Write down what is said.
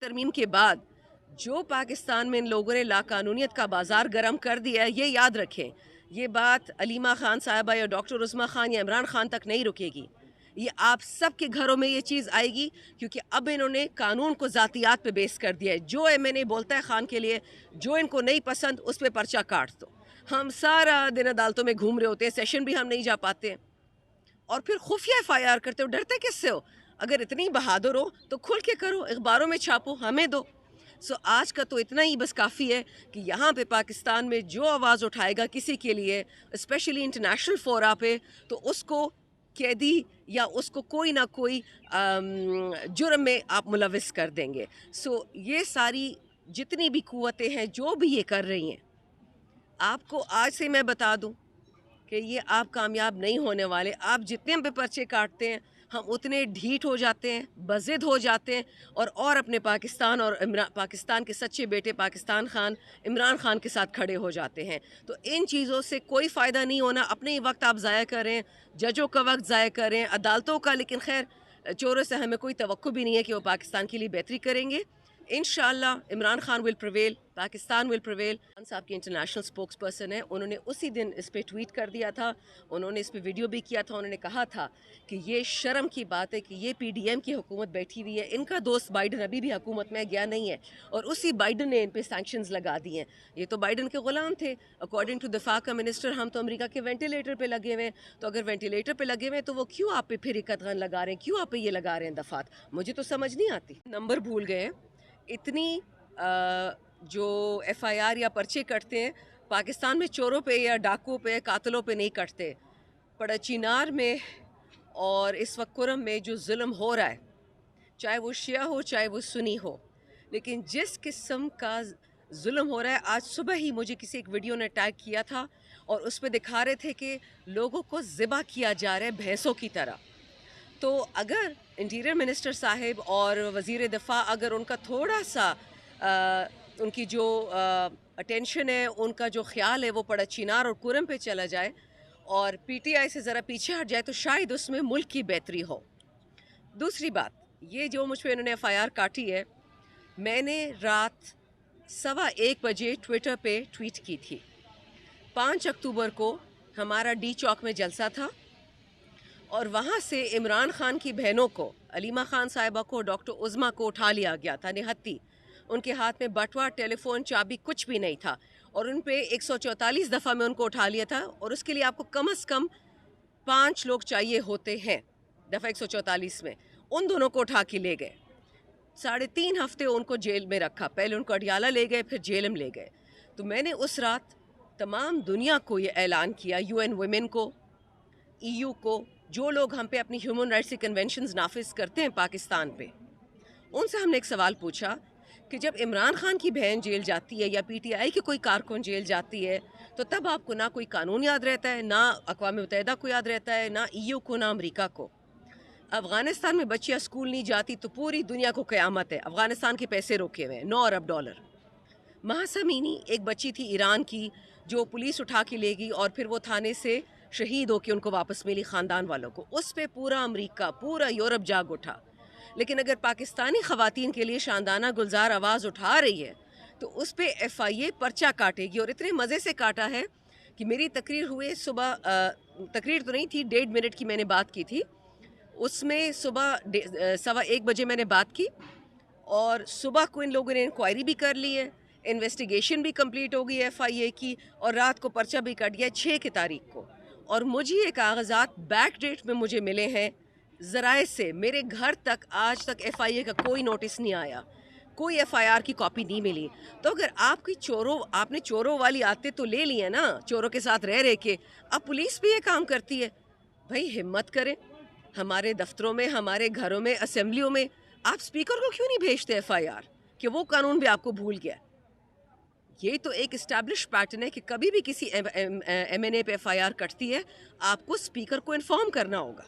तरमीम के बाद जो पाकिस्तान में इन लोगों ने लाकानूनियत का बाजार गर्म कर दिया है, ये याद रखें, ये बात अलीमा खान साहबा या डॉक्टर उस्मा खान या इमरान खान तक नहीं रुकेगी। ये आप सब के घरों में ये चीज़ आएगी, क्योंकि अब इन्होंने कानून को ज़ातियात पे बेस कर दिया है। जो एमएनए बोलता है खान के लिए, जो इनको नहीं पसंद उस पर पर्चा काट दो। हम सारा दिन अदालतों में घूम रहे होते हैं, सेशन भी हम नहीं जा पाते, और फिर खुफिया FIR करते हो। डरते किससे हो? अगर इतनी बहादुर हो तो खुल के करो, अखबारों में छापो, हमें दो। आज का तो इतना ही बस काफ़ी है कि यहाँ पे पाकिस्तान में जो आवाज़ उठाएगा किसी के लिए, स्पेशली इंटरनेशनल फोरा पे, तो उसको कैदी या उसको कोई ना कोई जुर्म में आप मुलविस कर देंगे। ये सारी जितनी भी कुव्वतें हैं जो भी ये कर रही हैं, आपको आज से मैं बता दूं कि ये आप कामयाब नहीं होने वाले। आप जितने हम पे पर्चे काटते हैं, हम उतने ढीठ हो जाते हैं, बज़िद हो जाते हैं, और अपने पाकिस्तान और पाकिस्तान के सच्चे बेटे पाकिस्तान खान इमरान खान के साथ खड़े हो जाते हैं। तो इन चीज़ों से कोई फ़ायदा नहीं होना। अपने ही वक्त आप ज़ाया करें, जजों का वक्त ज़ाया करें, अदालतों का। लेकिन खैर, चोरों से हमें कोई तवक्को भी नहीं है कि वो पाकिस्तान के लिए बेहतरी करेंगे। इंशाअल्लाह Imran Khan will prevail, Pakistan will prevail. Khan साहब के इंटरनेशनल स्पोक्स पर्सन हैं, उन्होंने उसी दिन इस पे ट्वीट कर दिया था, उन्होंने इस पे वीडियो भी किया था। उन्होंने कहा था कि ये शर्म की बात है कि ये PDM की हुकूमत बैठी हुई है, इनका दोस्त बाइडन अभी भी हुकूमत में गया नहीं है, और उसी बाइडन ने इन पे सैंक्शंस लगा दिए हैं। ये तो बाइडन के ग़ुलाम थे। अकॉर्डिंग टू दफा का मिनिस्टर, हम तो अमेरिका के वेंटिलेटर पे लगे हुए हैं। तो अगर वेंटिलेटर पे लगे हुए हैं तो वो क्यों आप पे फिर इकतगन लगा रहे हैं, क्यों आप पे ये लगा रहे हैं दफात? मुझे तो समझ नहीं आती। नंबर भूल गए हैं। इतनी जो FIR या पर्चे कटते हैं पाकिस्तान में, चोरों पे या डाकुओं पे, कातलों पे नहीं कटते। पड़चीनार में और इस वक्त कुरम में जो जुल्म हो रहा है, चाहे वो शिया हो चाहे वो सुनी हो, लेकिन जिस किस्म का जुल्म हो रहा है, आज सुबह ही मुझे किसी एक वीडियो ने टैग किया था और उस पर दिखा रहे थे कि लोगों को ज़िबा किया जा रहा है भैंसों की तरह। तो अगर इंटीरियर मिनिस्टर साहिब और वज़ीर दिफा, अगर उनका थोड़ा सा उनकी जो अटेंशन है, उनका जो ख्याल है, वो पड़चीनार और कुरम पे चला जाए और PTI से ज़रा पीछे हट जाए, तो शायद उसमें मुल्क की बेहतरी हो। दूसरी बात, ये जो मुझ पर इन्होंने FIR काटी है, मैंने रात 1:15 बजे ट्विटर पे ट्वीट की थी। 5 अक्टूबर को हमारा D चौक में जलसा था, और वहाँ से इमरान खान की बहनों को, अलीमा खान साहिबा को, डॉक्टर उज़मा को उठा लिया गया था निहत्ती। उनके हाथ में बटवा, टेलीफोन, चाबी कुछ भी नहीं था, और उन पे 144 दफ़ा में उनको उठा लिया था। और उसके लिए आपको कम से कम 5 लोग चाहिए होते हैं दफ़ा 144 में। उन दोनों को उठा के ले गए। 3.5 हफ्ते उनको जेल में रखा। पहले उनको अडियाला ले गए, फिर जेल में ले गए। तो मैंने उस रात तमाम दुनिया को ये ऐलान किया, UN वुमेन को, EU को, जो लोग हम पे अपनी ह्यूमन राइट्स की कन्वेंशंस नाफिज करते हैं पाकिस्तान पे, उनसे हमने एक सवाल पूछा कि जब इमरान खान की बहन जेल जाती है या PTI की कोई कारकुन जेल जाती है, तो तब आपको ना कोई कानून याद रहता है, ना अक़वाम मुत्तहिदा को याद रहता है, ना EU को, ना अमेरिका को। अफ़गानिस्तान में बच्चियाँ स्कूल नहीं जाती तो पूरी दुनिया को क़यामत है। अफ़गानिस्तान के पैसे रोके हुए हैं, $9 अरब। महासमीनी एक बच्ची थी ईरान की, जो पुलिस उठा के ले गई और फिर वो थाने से शहीद होकर उनको वापस मिली ख़ानदान वालों को। उस पे पूरा अमेरिका, पूरा यूरोप जाग उठा। लेकिन अगर पाकिस्तानी ख़वातीन के लिए शानदाना गुलजार आवाज़ उठा रही है, तो उस पे FIA पर्चा काटेगी। और इतने मज़े से काटा है कि मेरी तकरीर हुए सुबह, तकरीर तो नहीं थी, 1.5 मिनट की मैंने बात की थी। उसमें सुबह 1:15 बजे मैंने बात की, और सुबह को इन लोगों ने इंक्वायरी भी कर ली है, इन्वेस्टिगेशन भी कंप्लीट हो गई है FIA की, और रात को पर्चा भी कट गया 6 की तारीख को। और मुझे ये कागजात बैक डेट में मुझे मिले हैं ज़राए से। मेरे घर तक आज तक FIA का कोई नोटिस नहीं आया, कोई FIR की कॉपी नहीं मिली। तो अगर आपने चोरों वाली आदतें तो ले ली है ना, चोरों के साथ रह रहे के, अब पुलिस भी ये काम करती है। भाई हिम्मत करें, हमारे दफ्तरों में, हमारे घरों में, असेंबलियों में आप स्पीकर को क्यों नहीं भेजते FIR, कि वो कानून भी आपको भूल गया। ये तो एक इस्टेब्लिश पैटर्न है कि कभी भी किसी MNA पे FIR कटती है, आपको स्पीकर को इन्फॉर्म करना होगा।